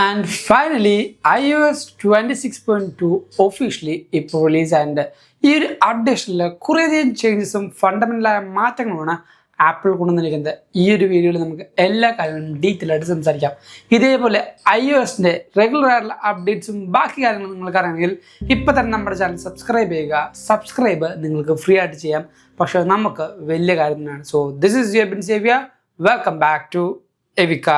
And finally, iOS 26.2 officially ഇപ്പോൾ release ആയിട്ടുണ്ട്. ഈ ഒരു അപ്ഡേഷനിൽ കുറേയധികം ചേഞ്ചസും ഫണ്ടമെൻ്റലായ മാറ്റങ്ങളുമാണ് ആപ്പിൾ കൊണ്ടുവന്നിരിക്കുന്നത്. ഈ ഒരു വീഡിയോയിൽ നമുക്ക് എല്ലാ കാര്യങ്ങളും ഡീറ്റെയിൽ ആയിട്ട് സംസാരിക്കാം. ഇതേപോലെ iOSൻ്റെ റെഗുലർ ആയിട്ടുള്ള അപ്ഡേറ്റ്സും ബാക്കി കാര്യങ്ങളും നിങ്ങൾക്ക് അറിയണമെങ്കിൽ ഇപ്പം തന്നെ നമ്മുടെ ചാനൽ സബ്സ്ക്രൈബ് ചെയ്യുക. സബ്സ്ക്രൈബ് നിങ്ങൾക്ക് ഫ്രീ ആയിട്ട് ചെയ്യാം, പക്ഷേ നമുക്ക് വലിയ കാര്യം തന്നെയാണ്. സോ ദിസ് ഈസ് യുവർ ബിൻ സേവിയ. വെൽക്കം ബാക്ക് ടു എവിക്ക.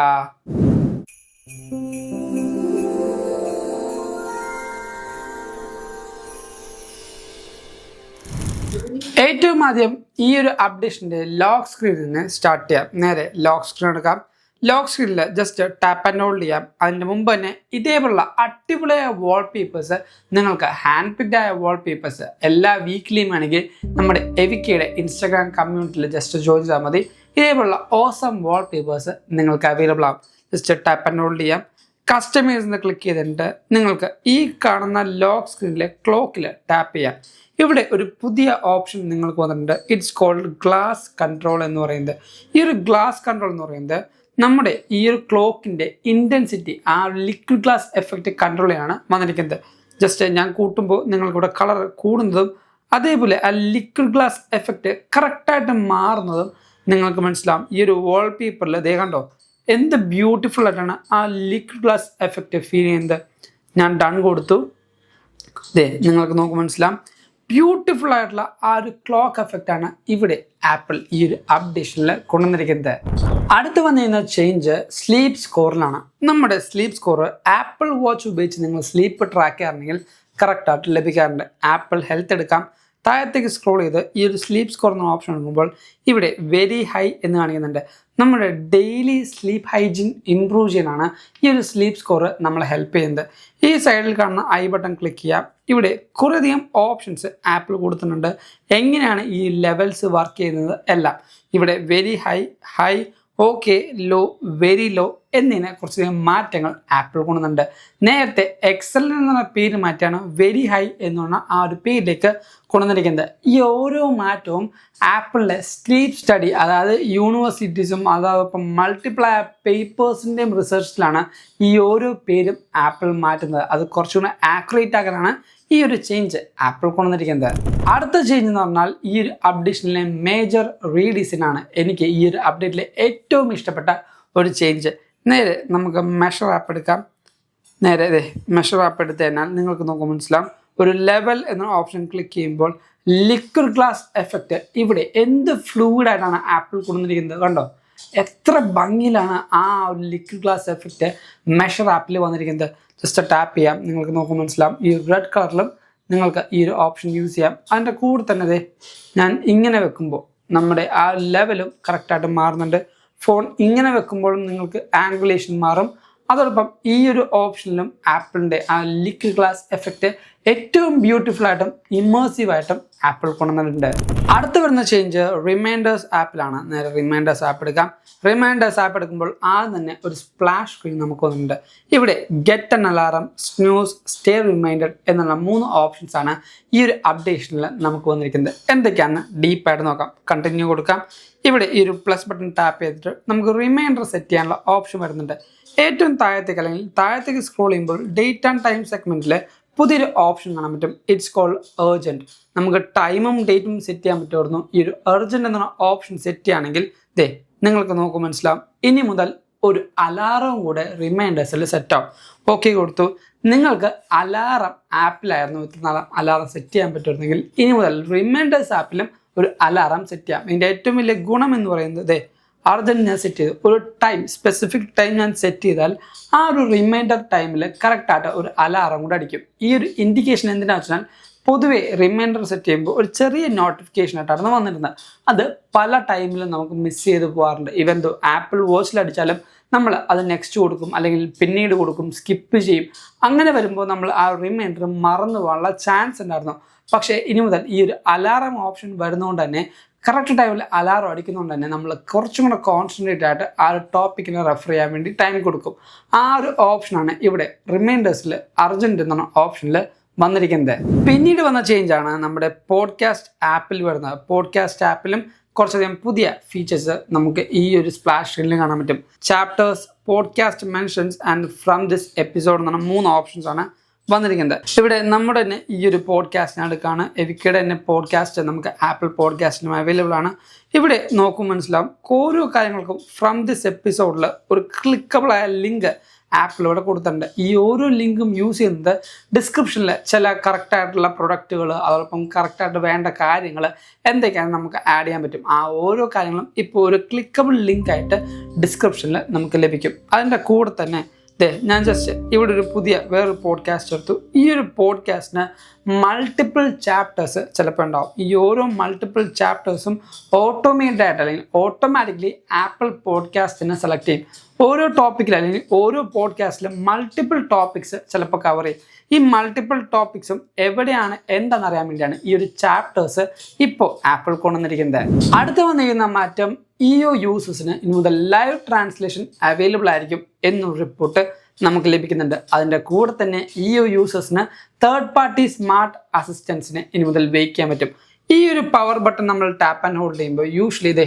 ഏറ്റവും ആദ്യം ഈ ഒരു അപ്ഡേഷൻ്റെ ലോക്ക് സ്ക്രീനിൽ നിന്ന് സ്റ്റാർട്ട് ചെയ്യാം. നേരെ ലോക്ക് സ്ക്രീൻ എടുക്കാം. ലോക്ക് സ്ക്രീനിൽ ജസ്റ്റ് ടാപ്പ് ആൻഡ് ഹോൾഡ് ചെയ്യാം. അതിൻ്റെ മുമ്പ് തന്നെ ഇതേപോലുള്ള അടിപൊളിയായ വാൾപേപ്പേഴ്സ്, നിങ്ങൾക്ക് ഹാൻഡ് പിക്ഡ് ആയ വാൾപേപ്പേഴ്സ് എല്ലാ വീക്കിലിയും വേണമെങ്കിൽ നമ്മുടെ എവിക്കയുടെ ഇൻസ്റ്റാഗ്രാം കമ്മ്യൂണിറ്റിയിൽ ജസ്റ്റ് ജോയിൻ ചെയ്താൽ മതി. ഇതേപോലുള്ള ഓസം വാൾപേപ്പേഴ്സ് നിങ്ങൾക്ക് അവൈലബിൾ ആകും. ജസ്റ്റ് ടാപ്പ് ആൻഡ് ഹോൾഡ് ചെയ്യാം. കസ്റ്റമൈസ് എന്ന് ക്ലിക്ക് ചെയ്തിട്ട് നിങ്ങൾക്ക് ഈ കാണുന്ന ലോക്ക് സ്ക്രീനിലെ ക്ലോക്കിൽ ടാപ്പ് ചെയ്യാം. ഇവിടെ ഒരു പുതിയ ഓപ്ഷൻ നിങ്ങൾക്ക് വന്നിട്ടുണ്ട്. ഇറ്റ്സ് കോൾഡ് ഗ്ലാസ് കൺട്രോൾ എന്ന് പറയുന്നത്. ഈ ഒരു ഗ്ലാസ് കൺട്രോൾ എന്ന് പറയുന്നത് നമ്മുടെ ഈ ഒരു ക്ലോക്കിൻ്റെ ഇൻറ്റൻസിറ്റി, ആ ലിക്വിഡ് ഗ്ലാസ് എഫക്റ്റ് കൺട്രോൾ ചെയ്യാണ് വന്നിരിക്കുന്നത്. ജസ്റ്റ് ഞാൻ കൂട്ടുമ്പോൾ നിങ്ങൾക്കിവിടെ കളർ കൂടുന്നതും അതേപോലെ ആ ലിക്വിഡ് ഗ്ലാസ് എഫക്റ്റ് കറക്റ്റായിട്ട് മാറുന്നതും നിങ്ങൾക്ക് മനസ്സിലാവും. ഈ ഒരു വാൾപേപ്പറിൽ ദേ കണ്ടോ, എന്ത് ബ്യൂട്ടിഫുൾ ആയിട്ടാണ് ആ ലിക്വിഡ് ഗ്ലാസ് എഫക്റ്റ് ഫീൽ ചെയ്യുന്നത്. ഞാൻ ഡൺ കൊടുത്തു. ദേ നിങ്ങൾക്ക് നോക്ക് മനസ്സിലാവും, ബ്യൂട്ടിഫുൾ ആയിട്ടുള്ള ആ ഒരു ക്ലോക്ക് എഫക്റ്റാണ് ഇവിടെ ആപ്പിൾ ഈ ഒരു അപ്ഡേഷനിൽ കൊണ്ടുവന്നിരിക്കുന്നത്. അടുത്ത് വന്നിരുന്ന ചേഞ്ച് സ്ലീപ്പ് സ്കോറിലാണ്. നമ്മുടെ സ്ലീപ്പ് സ്കോർ ആപ്പിൾ വാച്ച് ഉപയോഗിച്ച് നിങ്ങൾ സ്ലീപ്പ് ട്രാക്ക് ചെയ്യാറുണ്ടെങ്കിൽ കറക്റ്റായിട്ട് ലഭിക്കാറുണ്ട്. ആപ്പിൾ ഹെൽത്ത് എടുക്കാം. താഴത്തേക്ക് സ്ക്രോൾ ചെയ്ത് ഈ ഒരു സ്ലീപ്പ് സ്കോർ എന്ന ഓപ്ഷൻ എടുക്കുമ്പോൾ ഇവിടെ വെരി ഹൈ എന്ന് കാണിക്കുന്നുണ്ട്. നമ്മുടെ ഡെയിലി സ്ലീപ്പ് ഹൈജീൻ ഇംപ്രൂവ് ചെയ്യാനാണ് ഈ ഒരു സ്ലീപ്പ് സ്കോർ നമ്മളെ ഹെൽപ്പ് ചെയ്യുന്നത്. ഈ സൈഡിൽ കാണുന്ന ഐ ബട്ടൺ ക്ലിക്ക് ചെയ്യാം. ഇവിടെ കുറേയധികം ഓപ്ഷൻസ് ആപ്പിൾ കൊടുത്തിട്ടുണ്ട്. എങ്ങനെയാണ് ഈ ലെവൽസ് വർക്ക് ചെയ്യുന്നത് എല്ലാം ഇവിടെ very high, high, okay, low, very low എന്നിങ്ങനെ കുറച്ചധികം മാറ്റങ്ങൾ ആപ്പിൾ കൊണ്ടുവന്നുണ്ട്. നേരത്തെ എക്സലൻ്റ് എന്ന പേര് മാറ്റിയാണ് വെരി ഹൈ എന്ന് പറഞ്ഞ ആ ഒരു പേരിലേക്ക് കൊണ്ടുവന്നിരിക്കുന്നത്. ഈ ഓരോ മാറ്റവും ആപ്പിളിലെ സ്ലീപ്പ് സ്റ്റഡി, അതായത് യൂണിവേഴ്സിറ്റീസും അതോടൊപ്പം മൾട്ടിപ്പിൾ പേപ്പേഴ്സിൻ്റെയും റിസർച്ചിലാണ് ഈ ഓരോ പേരും ആപ്പിൾ മാറ്റുന്നത്. അത് കുറച്ചുകൂടെ ആക്യുറേറ്റ് ആക്കാനാണ് ഈ ഒരു ചേഞ്ച് ആപ്പിൾ കൊണ്ടുവന്നിരിക്കുന്നത്. അടുത്ത ചേഞ്ച് എന്ന് പറഞ്ഞാൽ ഈ ഒരു അപ്ഡേഷനിലെ മേജർ റീഡിസൈനാണ് എനിക്ക് ഈ ഒരു അപ്ഡേറ്റിലെ ഏറ്റവും ഇഷ്ടപ്പെട്ട ഒരു ചേഞ്ച്. നേരെ നമുക്ക് മെഷർ ആപ്പ് എടുക്കാം. നേരെ മെഷർ ആപ്പ് എടുത്ത് കഴിഞ്ഞാൽ നിങ്ങൾക്ക് നോക്കുമ്പോൾ മനസ്സിലാവും, ഒരു ലെവൽ എന്ന ഓപ്ഷൻ ക്ലിക്ക് ചെയ്യുമ്പോൾ ലിക്വിഡ് ഗ്ലാസ് എഫക്റ്റ് ഇവിടെ എന്ത് ഫ്ലൂയിഡായിട്ടാണ് ആപ്പിൾ കൊണ്ടുവന്നിരിക്കുന്നത്. കണ്ടോ, എത്ര ഭംഗിയിലാണ് ആ ഒരു ലിക്വിഡ് ഗ്ലാസ് എഫക്റ്റ് മെഷർ ആപ്പിൽ വന്നിരിക്കുന്നത്. ജസ്റ്റ് ടാപ്പ് ചെയ്യാം, നിങ്ങൾക്ക് നോക്കുമ്പോൾ മനസ്സിലാവും. ഈ റെഡ് കളറിലും നിങ്ങൾക്ക് ഈ ഒരു ഓപ്ഷൻ യൂസ് ചെയ്യാം. അതിൻ്റെ കൂടെ തന്നെ ഞാൻ ഇങ്ങനെ വെക്കുമ്പോൾ നമ്മുടെ ആ ലെവലും കറക്റ്റായിട്ട് മാറുന്നുണ്ട്. ഫോൺ ഇങ്ങനെ വെക്കുമ്പോഴും നിങ്ങൾക്ക് ആംഗുലേഷൻ മാറും. അതോടൊപ്പം ഈ ഒരു ഓപ്ഷനിലും ആപ്പിളിൻ്റെ ആ ലിക്വിഡ് ഗ്ലാസ് എഫക്റ്റ് ഏറ്റവും ബ്യൂട്ടിഫുൾ ആയിട്ടും ഇമേഴ്സീവ് ആയിട്ടും ആപ്പിൾ കൊണ്ടുവന്നിട്ടുണ്ട്. അടുത്ത് വരുന്ന ചേഞ്ച് റിമൈൻഡേഴ്സ് ആപ്പിലാണ്. നേരെ റിമൈൻഡേഴ്സ് ആപ്പ് എടുക്കാം. റിമൈൻഡേഴ്സ് ആപ്പ് എടുക്കുമ്പോൾ ആദ്യം തന്നെ ഒരു സ്പ്ലാഷ് സ്ക്രീൻ നമുക്ക് വന്നിട്ടുണ്ട്. ഇവിടെ get an alarm, snooze, stay reminded എന്നുള്ള 3 ഓപ്ഷൻസ് ആണ് ഈ ഒരു അപ്ഡേഷനിൽ നമുക്ക് വന്നിരിക്കുന്നത്. എന്തൊക്കെയാണ് ഡീപ്പായിട്ട് നോക്കാം. കണ്ടിന്യൂ കൊടുക്കാം. ഇവിടെ ഈ ഒരു പ്ലസ് ബട്ടൺ ടാപ്പ് ചെയ്തിട്ട് നമുക്ക് റിമൈൻഡർ സെറ്റ് ചെയ്യാനുള്ള ഓപ്ഷൻ വരുന്നുണ്ട്. ഏറ്റവും താഴത്തേക്ക് അല്ലെങ്കിൽ താഴത്തേക്ക് സ്ക്രോൾ ചെയ്യുമ്പോൾ ഡേറ്റ് ആൻഡ് ടൈം സെഗ്മെൻറ്റിൽ പുതിയൊരു ഓപ്ഷൻ കാണാൻ പറ്റും. It's called urgent. നമുക്ക് ടൈമും ഡേറ്റും സെറ്റ് ചെയ്യാൻ പറ്റുമായിരുന്നു. ഈ ഒരു അർജൻറ്റ് എന്ന ഓപ്ഷൻ സെറ്റ് ചെയ്യുകയാണെങ്കിൽ നിങ്ങൾക്ക് നോക്കുമ്പോൾ മനസ്സിലാവും, ഇനി മുതൽ ഒരു അലാറവും കൂടെ റിമൈൻഡേഴ്സിൽ സെറ്റാവും. ഓക്കെ കൊടുത്തു. നിങ്ങൾക്ക് അലാറം ആപ്പിലായിരുന്നു ഇത്ര നാളെ അലാറം സെറ്റ് ചെയ്യാൻ പറ്റുമായിരുന്നെങ്കിൽ ഇനി മുതൽ റിമൈൻഡേഴ്സ് ആപ്പിലും ഒരു അലാറം സെറ്റ് ചെയ്യാം. ഇതിൻ്റെ ഏറ്റവും വലിയ ഗുണം എന്ന് പറയുന്നത് അർജൻറ്റ് ഞാൻ സെറ്റ് ചെയ്തു, ഒരു ടൈം, സ്പെസിഫിക് ടൈം ഞാൻ സെറ്റ് ചെയ്താൽ ആ ഒരു റിമൈൻഡർ ടൈമിൽ കറക്റ്റായിട്ട് ഒരു അലാറം കൂടെ അടിക്കും. ഈ ഒരു ഇൻഡിക്കേഷൻ എന്തിനാണെന്ന് വെച്ചാൽ പൊതുവേ റിമൈൻഡർ സെറ്റ് ചെയ്യുമ്പോൾ ഒരു ചെറിയ നോട്ടിഫിക്കേഷൻ ആയിട്ടാണ് വന്നിരുന്നത്. അത് പല ടൈമിലും നമുക്ക് മിസ് ചെയ്ത് പോകാറുണ്ട്. ഇവൻ ദോ ആപ്പിൾ വാച്ചിൽ അടിച്ചാലും നമ്മൾ അത് നെക്സ്റ്റ് കൊടുക്കും, അല്ലെങ്കിൽ പിന്നീട് കൊടുക്കും, സ്കിപ്പ് ചെയ്യും. അങ്ങനെ വരുമ്പോൾ നമ്മൾ ആ റിമൈൻഡർ മറന്നു പോകാനുള്ള ചാൻസ് ഉണ്ടായിരുന്നു. പക്ഷേ ഇനി മുതൽ ഈ ഒരു അലാറം ഓപ്ഷൻ വരുന്നതുകൊണ്ട് തന്നെ കറക്റ്റ് ടൈമിൽ അലാറം അടിക്കുന്നതുകൊണ്ട് തന്നെ നമ്മൾ കുറച്ചും കൂടെ കോൺസെൻട്രേറ്റ് ആയിട്ട് ആ ഒരു ടോപ്പിക്കിനെ റെഫർ ചെയ്യാൻ വേണ്ടി ടൈം കൊടുക്കും. ആ ഒരു ഓപ്ഷനാണ് ഇവിടെ റിമൈൻഡേഴ്സിൽ അർജൻറ്റ് എന്ന ഓപ്ഷനിൽ വന്നിരിക്കുന്നത്. പിന്നീട് വന്ന ചേഞ്ചാണ് നമ്മുടെ പോഡ്കാസ്റ്റ് ആപ്പിൽ വരുന്നത്. പോഡ്കാസ്റ്റ് ആപ്പിലും കുറച്ചധികം പുതിയ ഫീച്ചേഴ്സ് നമുക്ക് ഈ ഒരു സ്പ്ലാഷ് സ്ക്രീനിൽ കാണാൻ പറ്റും. Chapters, podcast mentions and from this episode എന്ന് പറഞ്ഞ 3 ഓപ്ഷൻസ് ആണ് വന്നിരിക്കുന്നത്. ഇവിടെ നമ്മുടെ തന്നെ ഈ ഒരു പോഡ്കാസ്റ്റിനടുക്കാണ് എവിക്കയുടെ തന്നെ പോഡ്കാസ്റ്റ് നമുക്ക് ആപ്പിൾ പോഡ്കാസ്റ്റിലും അവൈലബിൾ ആണ്. ഇവിടെ നോക്കുമ്പോൾ മനസ്സിലാവും ഓരോ കാര്യങ്ങൾക്കും ഫ്രം ദിസ് എപ്പിസോഡിൽ ഒരു ക്ലിക്കബിളായ ലിങ്ക് ആപ്പിൾ ഇവിടെ കൊടുത്തിട്ടുണ്ട്. ഈ ഓരോ ലിങ്കും യൂസ് ചെയ്യുന്നത് ഡിസ്ക്രിപ്ഷനിൽ ചില കറക്റ്റായിട്ടുള്ള പ്രൊഡക്റ്റുകൾ, അതോടൊപ്പം കറക്റ്റായിട്ട് വേണ്ട കാര്യങ്ങൾ എന്തൊക്കെയാണ് നമുക്ക് ആഡ് ചെയ്യാൻ പറ്റും. ആ ഓരോ കാര്യങ്ങളും ഇപ്പോൾ ഒരു ക്ലിക്കബിൾ ലിങ്കായിട്ട് ഡിസ്ക്രിപ്ഷനിൽ നമുക്ക് ലഭിക്കും. അതിൻ്റെ കൂടെ തന്നെ ഞാൻ ജസ്റ്റ് ഇവിടെ ഒരു പുതിയ വേറൊരു പോഡ്കാസ്റ്റ് എടുത്തു. ഈ ഒരു പോഡ്കാസ്റ്റിന് മൾട്ടിപ്പിൾ ചാപ്റ്റേഴ്സ് ചിലപ്പോൾ ഉണ്ടാവും. ഈ ഓരോ മൾട്ടിപ്പിൾ ചാപ്റ്റേഴ്സും ഓട്ടോമാറ്റിക്കായിട്ട് അല്ലെങ്കിൽ ഓട്ടോമാറ്റിക്കലി ആപ്പിൾ പോഡ്കാസ്റ്റിനെ സെലക്ട് ചെയ്യും. ഓരോ ടോപ്പിക്കിൽ അല്ലെങ്കിൽ ഓരോ പോഡ്കാസ്റ്റിലും മൾട്ടിപ്പിൾ ടോപ്പിക്സ് ചിലപ്പോൾ കവർ ചെയ്യും. ഈ മൾട്ടിപ്പിൾ ടോപ്പിക്സും എവിടെയാണ് എന്താണെന്നറിയാൻ വേണ്ടിയാണ് ഈ ഒരു ചാപ്റ്റേഴ്സ് ഇപ്പോൾ ആപ്പിൾ കൊണ്ടുവന്നിരിക്കുന്നത്. അടുത്ത വന്നിരിക്കുന്ന മാറ്റം ഇഒ യൂസേഴ്സിന് ഇനി മുതൽ ലൈവ് ട്രാൻസ്ലേഷൻ അവൈലബിൾ ആയിരിക്കും എന്നൊരു റിപ്പോർട്ട് നമുക്ക് ലഭിക്കുന്നുണ്ട്. അതിൻ്റെ കൂടെ തന്നെ ഇഒ യൂസേഴ്സിന് തേർഡ് പാർട്ടി സ്മാർട്ട് അസിസ്റ്റൻസിനെ ഇനി മുതൽ വെയിറ്റ് ചെയ്യാൻ പറ്റും. ഈ ഒരു പവർ ബട്ടൺ നമ്മൾ ടാപ്പ് ആൻഡ് ഹോൾഡ് ചെയ്യുമ്പോൾ യൂഷ്വലി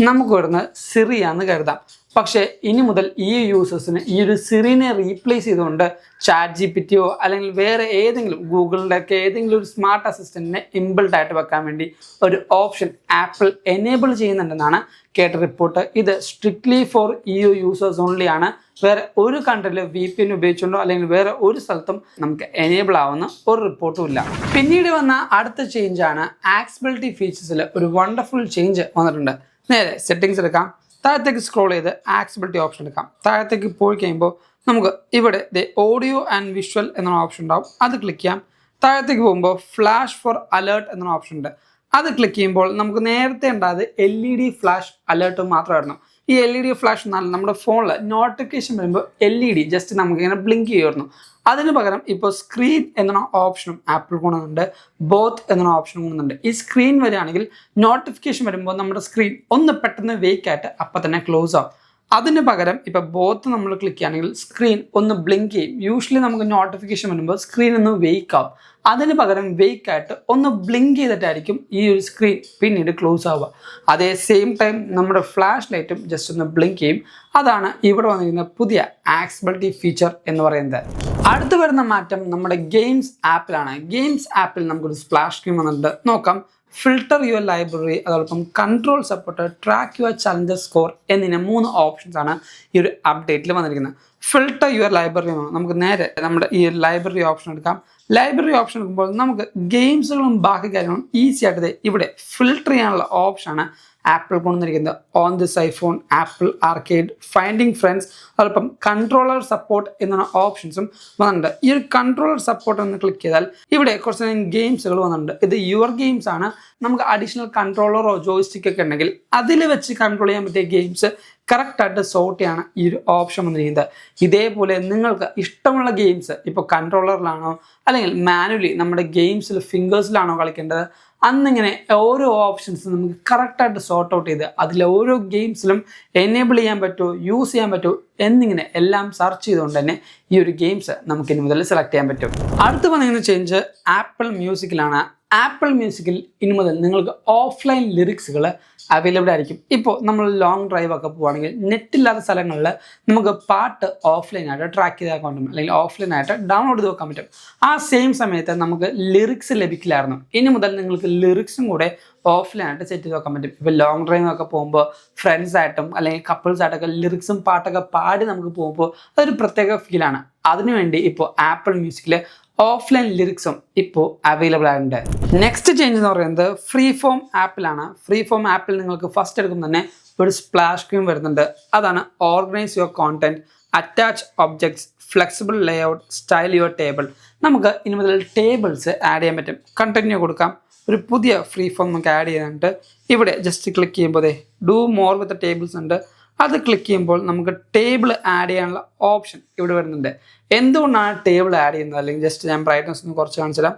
നമുക്ക് വരുന്നത് സിറിയാന്ന് കരുതാം. പക്ഷേ ഇനി മുതൽ ഈ യൂസേഴ്സിന് ഈ ഒരു സിറിനെ റീപ്ലേസ് ചെയ്തുകൊണ്ട് ChatGPTയോ അല്ലെങ്കിൽ വേറെ ഏതെങ്കിലും ഗൂഗിളിൻ്റെ ഒക്കെ ഏതെങ്കിലും ഒരു സ്മാർട്ട് അസിസ്റ്റൻറ്റിനെ ഇൻബിൽഡ് ആയിട്ട് വെക്കാൻ വേണ്ടി ഒരു ഓപ്ഷൻ ആപ്പിൾ എനേബിൾ ചെയ്യുന്നുണ്ടെന്നാണ് കേട്ട റിപ്പോർട്ട്. ഇത് strictly for EU users only ആണ്. വേറെ ഒരു കൺട്രിയിൽ VPN ഉപയോഗിച്ചുകൊണ്ടോ അല്ലെങ്കിൽ വേറെ ഒരു സ്ഥലത്തും നമുക്ക് എനേബിൾ ആവുന്ന ഒരു റിപ്പോർട്ടും ഇല്ല. പിന്നീട് വന്ന അടുത്ത ചേഞ്ചാണ് ആക്സസിബിലിറ്റി ഫീച്ചേഴ്സിൽ ഒരു വണ്ടർഫുൾ ചേഞ്ച് വന്നിട്ടുണ്ട്. നേരെ സെറ്റിങ്സ് എടുക്കാം, താഴത്തേക്ക് സ്ക്രോൾ ചെയ്ത് ആക്സസിബിലിറ്റി ഓപ്ഷൻ എടുക്കാം. താഴത്തേക്ക് പോയി കഴിയുമ്പോൾ നമുക്ക് ഇവിടെ ഓഡിയോ ആൻഡ് വിഷ്വൽ എന്നൊരു ഓപ്ഷൻ ഉണ്ടാവും. അത് ക്ലിക്ക് ചെയ്യാം. താഴത്തേക്ക് പോകുമ്പോൾ ഫ്ലാഷ് ഫോർ അലേർട്ട് എന്നൊരു ഓപ്ഷൻ ഉണ്ട്. അത് ക്ലിക്ക് ചെയ്യുമ്പോൾ നമുക്ക് നേരത്തെ ഉണ്ടായത് LED ഫ്ലാഷ് അലേർട്ട് മാത്രമായിരുന്നു. ഈ LED ഫ്ലാഷ് എന്നാൽ നമ്മുടെ ഫോണിൽ നോട്ടിഫിക്കേഷൻ വരുമ്പോൾ LED ജസ്റ്റ് നമുക്കിങ്ങനെ ബ്ലിങ്ക് ചെയ്യുമായിരുന്നു. അതിന് പകരം ഇപ്പോൾ സ്ക്രീൻ എന്ന ഓപ്ഷനും ആപ്പിൾ കൊണ്ടുവന്നുണ്ട്, ബോത്ത് എന്ന ഓപ്ഷനും കൊണ്ടുവന്നുണ്ട്. ഈ സ്ക്രീൻ വരികയാണെങ്കിൽ നോട്ടിഫിക്കേഷൻ വരുമ്പോൾ നമ്മുടെ സ്ക്രീൻ ഒന്ന് പെട്ടെന്ന് വേക്കായിട്ട് അപ്പം തന്നെ ക്ലോസ് ആവും. അതിന് പകരം ഇപ്പോൾ ബോത്ത് നമ്മൾ ക്ലിക്ക് ചെയ്യുകയാണെങ്കിൽ സ്ക്രീൻ ഒന്ന് ബ്ലിങ്ക് ചെയ്യും. യൂഷ്വലി നമുക്ക് നോട്ടിഫിക്കേഷൻ വരുമ്പോൾ സ്ക്രീൻ ഒന്ന് വേക്ക് ആവും. അതിന് പകരം വേക്കായിട്ട് ഒന്ന് ബ്ലിങ്ക് ചെയ്തിട്ടായിരിക്കും ഈ ഒരു സ്ക്രീൻ പിന്നീട് ക്ലോസ് ആവുക. അതേ സെയിം ടൈം നമ്മുടെ ഫ്ലാഷ് ലൈറ്റും ജസ്റ്റ് ഒന്ന് ബ്ലിങ്ക് ചെയ്യും. അതാണ് ഇവിടെ വന്നിരിക്കുന്ന പുതിയ ആക്സസിബിലിറ്റി ഫീച്ചർ എന്ന് പറയുന്നത്. അടുത്ത് വരുന്ന മാറ്റം നമ്മുടെ ഗെയിംസ് ആപ്പിലാണ്. ഗെയിംസ് ആപ്പിൽ നമുക്കൊരു സ്പ്ലാഷ് സ്ക്രീൻ വന്നിട്ടുണ്ട്. നോക്കാം. ഫിൽട്ടർ യുവർ ലൈബ്രറി, അതോടൊപ്പം control support, track your challenger score എന്നിങ്ങനെ 3 ഓപ്ഷൻസ് ആണ് ഈ ഒരു അപ്ഡേറ്റിൽ വന്നിരിക്കുന്നത്. ഫിൽട്ടർ യുവർ ലൈബ്രറി നമുക്ക് നേരെ നമ്മുടെ ഈ ലൈബ്രറി ഓപ്ഷൻ എടുക്കാം. ലൈബ്രറി ഓപ്ഷൻ എടുക്കുമ്പോൾ നമുക്ക് ഗെയിംസുകളും ബാക്കി കാര്യങ്ങളും ഈസി ആയിട്ട് ഇവിടെ ഫിൽട്ടർ ചെയ്യാനുള്ള ഓപ്ഷനാണ് ആപ്പിൾ കൊണ്ടുവന്നിരിക്കുന്നത്. On this iPhone, apple arcade, finding friends, അതോടൊപ്പം കൺട്രോളർ സപ്പോർട്ട് എന്ന ഓപ്ഷൻസും വന്നിട്ടുണ്ട്. ഈ ഒരു കൺട്രോളർ സപ്പോർട്ട് ഒന്ന് ക്ലിക്ക് ചെയ്താൽ ഇവിടെ കുറച്ച് ഗെയിംസുകൾ വന്നിട്ടുണ്ട്. ഇത് യുവർ ഗെയിംസ് ആണ്. നമുക്ക് അഡീഷണൽ കൺട്രോളറോ ജോയ്സ്റ്റിക് ഒക്കെ ഉണ്ടെങ്കിൽ അതിൽ വെച്ച് കൺട്രോൾ ചെയ്യാൻ പറ്റിയ ഗെയിംസ് കറക്റ്റായിട്ട് സോർട്ട് ചെയ്യാണ് ഈ ഒരു ഓപ്ഷൻ വന്നിരിക്കുന്നത്. ഇതേപോലെ നിങ്ങൾക്ക് ഇഷ്ടമുള്ള ഗെയിംസ് ഇപ്പോൾ കൺട്രോളറിലാണോ അല്ലെങ്കിൽ മാനുവലി നമ്മുടെ ഗെയിംസിൽ ഫിംഗേഴ്സിലാണോ കളിക്കേണ്ടത്, അന്നിങ്ങനെ ഓരോ ഓപ്ഷൻസ് നമുക്ക് കറക്റ്റായിട്ട് സോർട്ട് ഔട്ട് ചെയ്ത് അതിൽ ഓരോ ഗെയിംസിലും എനേബിൾ ചെയ്യാൻ പറ്റുമോ, യൂസ് ചെയ്യാൻ പറ്റുമോ എന്നിങ്ങനെ എല്ലാം സെർച്ച് ചെയ്തുകൊണ്ട് തന്നെ ഈ ഒരു ഗെയിംസ് നമുക്ക് ഇനി മുതൽ സെലക്ട് ചെയ്യാൻ പറ്റും. അടുത്ത് വന്നിരിക്കുന്ന ചേഞ്ച് ആപ്പിൾ മ്യൂസിക്കിലാണ്. ആപ്പിൾ മ്യൂസിക്കിൽ ഇനി മുതൽ നിങ്ങൾക്ക് ഓഫ്ലൈൻ ലിറിക്സുകൾ അവൈലബിൾ ആയിരിക്കും. ഇപ്പോൾ നമ്മൾ ലോങ് ഡ്രൈവ് ഒക്കെ പോവുകയാണെങ്കിൽ നെറ്റില്ലാത്ത സ്ഥലങ്ങളിൽ നമുക്ക് പാട്ട് ഓഫ്ലൈനായിട്ട് ട്രാക്ക് ചെയ്താൽ പറ്റും, അല്ലെങ്കിൽ ഓഫ്ലൈനായിട്ട് ഡൗൺലോഡ് ചെയ്ത് വെക്കാൻ പറ്റും. ആ സെയിം സമയത്ത് നമുക്ക് ലിറിക്സ് ലഭിക്കില്ലായിരുന്നു. ഇനി മുതൽ നിങ്ങൾക്ക് ലിറിക്സും കൂടെ ഓഫ്ലൈനായിട്ട് സെറ്റ് ചെയ്ത് വെക്കാൻ പറ്റും. ഇപ്പോൾ ലോങ് ഡ്രൈവ് ഒക്കെ പോകുമ്പോൾ ഫ്രണ്ട്സായിട്ടും അല്ലെങ്കിൽ കപ്പിൾസായിട്ടൊക്കെ ലിറിക്സും പാട്ടൊക്കെ പാടി നമുക്ക് പോകുമ്പോൾ അതൊരു പ്രത്യേക ഫീലാണ്. അതിനുവേണ്ടി ഇപ്പോൾ ആപ്പിൾ മ്യൂസിക്കിൽ ഓഫ്ലൈൻ ലിറിക്സും ഇപ്പോൾ അവൈലബിൾ ആയിട്ടുണ്ട്. നെക്സ്റ്റ് ചേഞ്ച് എന്ന് പറയുന്നത് ഫ്രീ ഫോം ആപ്പിലാണ്. ഫ്രീ ഫോം ആപ്പിൽ നിങ്ങൾക്ക് ഫസ്റ്റ് എടുക്കുമ്പോൾ തന്നെ ഒരു സ്പ്ലാഷ് സ്ക്രീൻ വരുന്നുണ്ട്. അതാണ് organise your content, attach objects, flexible layout, style your table. നമുക്ക് ഇനി മുതൽ ടേബിൾസ് ആഡ് ചെയ്യാൻ പറ്റും. കണ്ടിന്യൂ കൊടുക്കാം. ഒരു പുതിയ ഫ്രീ ഫോം നമുക്ക് ആഡ് ചെയ്യാനായിട്ട് ഇവിടെ ജസ്റ്റ് ക്ലിക്ക് ചെയ്യുമ്പോൾ ഡു മോർ വിത്ത് ടേബിൾസ് ഉണ്ട്. അത് ക്ലിക്ക് ചെയ്യുമ്പോൾ നമുക്ക് ടേബിൾ ആഡ് ചെയ്യാനുള്ള ഓപ്ഷൻ ഇവിടെ വരുന്നുണ്ട്. എന്തുകൊണ്ടാണ് ടേബിൾ ആഡ് ചെയ്യുന്നത്, അല്ലെങ്കിൽ ജസ്റ്റ് ഞാൻ ബ്രൈറ്റ്നസ് ഒന്ന് കുറച്ച് കാണിച്ചു തരാം.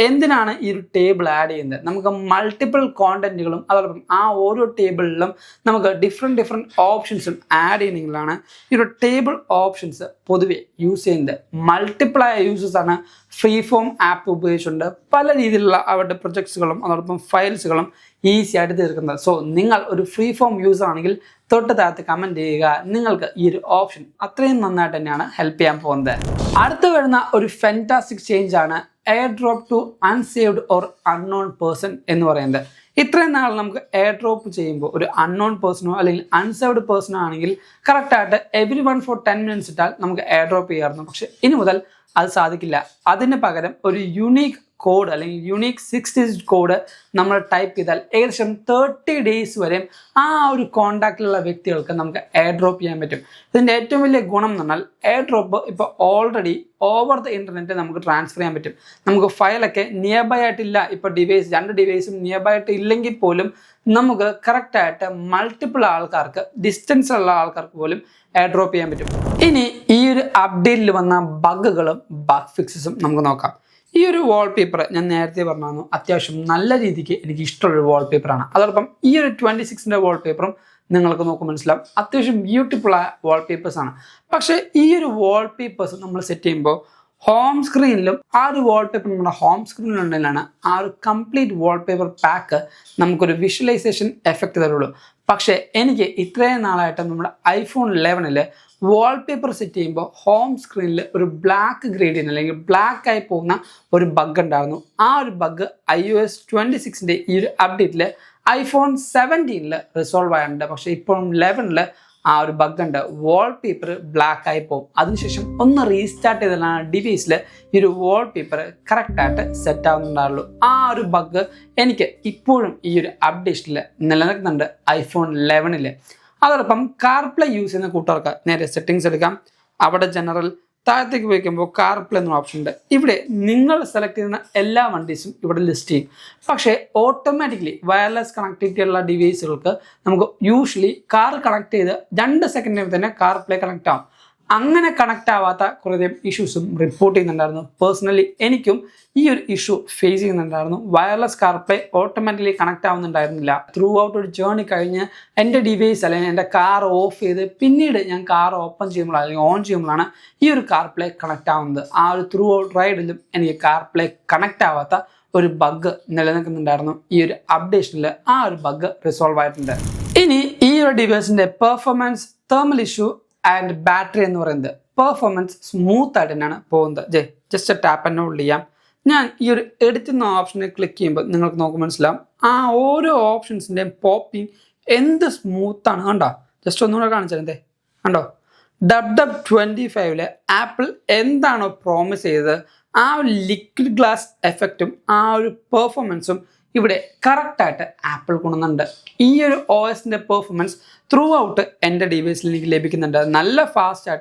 എന്തിനാണ് ഈ ഒരു ടേബിൾ ആഡ് ചെയ്യുന്നത്? നമുക്ക് മൾട്ടിപ്പിൾ കോണ്ടന്റുകളും അതോടൊപ്പം ആ ഓരോ ടേബിളിലും നമുക്ക് ഡിഫറെൻറ്റ് ഓപ്ഷൻസും ആഡ് ചെയ്യുന്നതിലാണ് ഈ ഒരു ടേബിൾ ഓപ്ഷൻസ് പൊതുവെ യൂസ് ചെയ്യുന്നത്. മൾട്ടിപ്പിളായ യൂസേഴ്സാണ് ഫ്രീ ഫോം ആപ്പ് ഉപയോഗിച്ചുകൊണ്ട് പല രീതിയിലുള്ള അവരുടെ പ്രൊജക്ട്സുകളും അതോടൊപ്പം ഫയൽസുകളും ഈസി ആയിട്ട് തീർക്കുന്നത്. സോ നിങ്ങൾ ഒരു ഫ്രീ ഫോം യൂസർ ആണെങ്കിൽ തൊട്ട് താഴത്ത് കമൻറ്റ് ചെയ്യുക. നിങ്ങൾക്ക് ഈ ഒരു ഓപ്ഷൻ അത്രയും നന്നായിട്ട് തന്നെയാണ് ഹെൽപ്പ് ചെയ്യാൻ പോകുന്നത്. അടുത്ത് വരുന്ന ഒരു ഫെൻറ്റാസ്റ്റിക് ചേഞ്ച് ആണ് AirDrop to unsaved or unknown person എന്ന് പറയുന്നത്. ഇത്രയും നാൾ നമുക്ക് എയർ ഡ്രോപ്പ് ചെയ്യുമ്പോൾ ഒരു അൺനോൺ പേഴ്സണോ അല്ലെങ്കിൽ അൺസേവ്ഡ് പേഴ്സണോ ആണെങ്കിൽ കറക്റ്റായിട്ട് everyone for 10 minutes ഇട്ടാൽ നമുക്ക് എയർ ഡ്രോപ്പ് ചെയ്യാമായിരുന്നു. പക്ഷേ ഇനി മുതൽ അത് സാധിക്കില്ല. അതിന് പകരം ഒരു യുണീക്ക് കോഡ് അല്ലെങ്കിൽ യുണീക്ക് 6 digit കോഡ് നമ്മൾ ടൈപ്പ് ചെയ്താൽ ഏകദേശം 30 days വരെ ആ ഒരു കോണ്ടാക്റ്റിലുള്ള വ്യക്തികൾക്ക് നമുക്ക് എയർ ഡ്രോപ്പ് ചെയ്യാൻ പറ്റും. ഇതിൻ്റെ ഏറ്റവും വലിയ ഗുണം എന്ന് പറഞ്ഞാൽ എയർ ഡ്രോപ്പ് ഇപ്പോൾ ഓൾറെഡി ഓവർ ദ ഇൻ്റർനെറ്റ് നമുക്ക് ട്രാൻസ്ഫർ ചെയ്യാൻ പറ്റും. നമുക്ക് ഫയലൊക്കെ നിയർ ബൈ ആയിട്ടില്ല, ഇപ്പോൾ രണ്ട് ഡിവൈസും നിയർ ബൈ ആയിട്ട് ഇല്ലെങ്കിൽ പോലും നമുക്ക് കറക്റ്റായിട്ട് മൾട്ടിപ്പിൾ ആൾക്കാർക്ക് ഡിസ്റ്റൻസിലുള്ള ആൾക്കാർക്ക് പോലും എയർ ഡ്രോപ്പ് ചെയ്യാൻ പറ്റും. ഇനി ഈ ഒരു അപ്ഡേറ്റിൽ വന്ന ബഗ്ഗുകളും ബഗ് ഫിക്സസും നമുക്ക് നോക്കാം. ഈ ഒരു വാൾപേപ്പർ ഞാൻ നേരത്തെ പറഞ്ഞു അത്യാവശ്യം നല്ല രീതിക്ക് എനിക്ക് ഇഷ്ടമുള്ളൊരു വാൾപേപ്പറാണ്. അതോടൊപ്പം ഈ ഒരു 26ൻ്റെ വാൾപേപ്പറും നിങ്ങൾക്ക് നോക്കുമ്പോൾ മനസ്സിലാവും അത്യാവശ്യം ബ്യൂട്ടിഫുള്ളായ വാൾപേപ്പേഴ്സാണ്. പക്ഷേ ഈ ഒരു വാൾപേപ്പേഴ്സ് നമ്മൾ സെറ്റ് ചെയ്യുമ്പോൾ ഹോം സ്ക്രീനിലും ആ ഒരു വാൾപേപ്പർ നമ്മുടെ ഹോം സ്ക്രീനിലുണ്ടെങ്കിലാണ് ആ ഒരു കംപ്ലീറ്റ് വാൾപേപ്പർ പാക്ക് നമുക്കൊരു വിഷ്വലൈസേഷൻ എഫക്റ്റ് തരുള്ളൂ. പക്ഷേ എനിക്ക് ഇത്രയും നാളായിട്ട് നമ്മുടെ iPhone 11 വാൾപേപ്പർ സെറ്റ് ചെയ്യുമ്പോൾ ഹോം സ്ക്രീനിൽ ഒരു ബ്ലാക്ക് ഗ്രേഡിയൻ അല്ലെങ്കിൽ ബ്ലാക്ക് ആയി പോകുന്ന ഒരു ബഗ് ഉണ്ടായിരുന്നു. ആ ഒരു ബഗ് iOS 26ൻ്റെ ഈ ഒരു അപ്ഡേറ്റിൽ iPhone 17 റിസോൾവ് ആയിട്ടുണ്ട്. പക്ഷേ ഇപ്പോഴും 11 ആ ഒരു ബഗ് ഉണ്ട്, വാൾപേപ്പർ ബ്ലാക്ക് ആയി പോകും. അതിനുശേഷം ഒന്ന് റീസ്റ്റാർട്ട് ചെയ്താലാണ് ഡിവൈസിൽ ഈ ഒരു വാൾപേപ്പർ കറക്റ്റായിട്ട് സെറ്റ് ആവുന്നുണ്ടാവുള്ളൂ. ആ ഒരു ബഗ് എനിക്ക് ഇപ്പോഴും ഈ ഒരു അപ്ഡേഷനിൽ നിലനിൽക്കുന്നുണ്ട് iPhone 11. അതോടൊപ്പം കാർപ്ലേ യൂസ് ചെയ്യുന്ന കൂട്ടുകാർക്ക് നേരെ സെറ്റിങ്സ് എടുക്കാം. അവിടെ ജനറൽ താഴത്തേക്ക് പോയിക്കുമ്പോൾ കാർപ്ലേ എന്നൊരു ഓപ്ഷൻ ഉണ്ട്. ഇവിടെ നിങ്ങൾ സെലക്ട് ചെയ്യുന്ന എല്ലാ വണ്ടീസും ഇവിടെ ലിസ്റ്റ് ചെയ്യും. പക്ഷേ ഓട്ടോമാറ്റിക്കലി വയർലെസ് കണക്ടിവിറ്റി ഉള്ള ഡിവൈസുകൾക്ക് നമുക്ക് യൂഷ്വലി കാർ കണക്ട് ചെയ്ത് 2 സെക്കൻഡിൽ തന്നെ കാർപ്ലേ കണക്ട് ആവും. അങ്ങനെ കണക്ട് ആവാത്ത കുറേ ഇഷ്യൂസും റിപ്പോർട്ട് ചെയ്യുന്നുണ്ടായിരുന്നു. പേഴ്സണലി എനിക്കും ഈ ഒരു ഇഷ്യൂ ഫേസ് ചെയ്യുന്നുണ്ടായിരുന്നു. വയർലെസ് കാർപ്ലേ ഓട്ടോമാറ്റിക്കലി കണക്ട് ആവുന്നുണ്ടായിരുന്നില്ല. ത്രൂ ഔട്ട് ഒരു ജേർണി കഴിഞ്ഞ് എൻ്റെ ഡിവൈസ് അല്ലെങ്കിൽ എൻ്റെ കാർ ഓഫ് ചെയ്ത് പിന്നീട് ഞാൻ കാർ ഓപ്പൺ ചെയ്യുമ്പോൾ അല്ലെങ്കിൽ ഓൺ ചെയ്യുമ്പോഴാണ് ഈ ഒരു കാർപ്ലേ കണക്ട് ആവുന്നത്. ആ ഒരു ത്രൂ ഔട്ട് റൈഡിലും എനിക്ക് കാർപ്ലേ കണക്ട് ആവാത്ത ഒരു ബഗ് നിലനിൽക്കുന്നുണ്ടായിരുന്നു. ഈ ഒരു അപ്ഡേഷനിൽ ആ ഒരു ബഗ് റിസോൾവ് ആയിട്ടുണ്ട്. ഇനി ഈ ഒരു ഡിവൈസിൻ്റെ performance, thermal issue and battery എന്ന് പറയുന്നത് പെർഫോമൻസ് സ്മൂത്ത് ആയിട്ട് തന്നെയാണ് പോകുന്നത്. ജസ്റ്റ് ടാപ്പ് ആൻഡ് ഹോൾഡ് ചെയ്യാം. ഞാൻ ഈ ഒരു എഡിറ്റുന്ന ഓപ്ഷനെ ക്ലിക്ക് ചെയ്യുമ്പോൾ നിങ്ങൾക്ക് നോക്കുമ്പോൾ മനസ്സിലാവും ആ ഓരോ ഓപ്ഷൻസിൻ്റെയും പോപ്പിംഗ് എന്ത് സ്മൂത്താണ്. കണ്ടോ? ജസ്റ്റ് ഒന്നുകൂടെ കാണിച്ചേ. കണ്ടോ? W25 ആപ്പിൾ എന്താണോ പ്രോമിസ് ചെയ്തത് ആ ഒരു ലിക്വിഡ് ഗ്ലാസ് എഫക്റ്റും ആ ഒരു പെർഫോമൻസും ഇവിടെ കറക്റ്റായിട്ട് ആപ്പിൾ കൊണ്ടുവന്നുണ്ട്. ഈ ഒരു OSൻ്റെ പെർഫോമൻസ് ത്രൂ ഔട്ട് എൻ്റെ ഡിവൈസിൽ എനിക്ക് ലഭിക്കുന്നുണ്ട്. നല്ല ഫാസ്റ്റ് ആയിട്ട്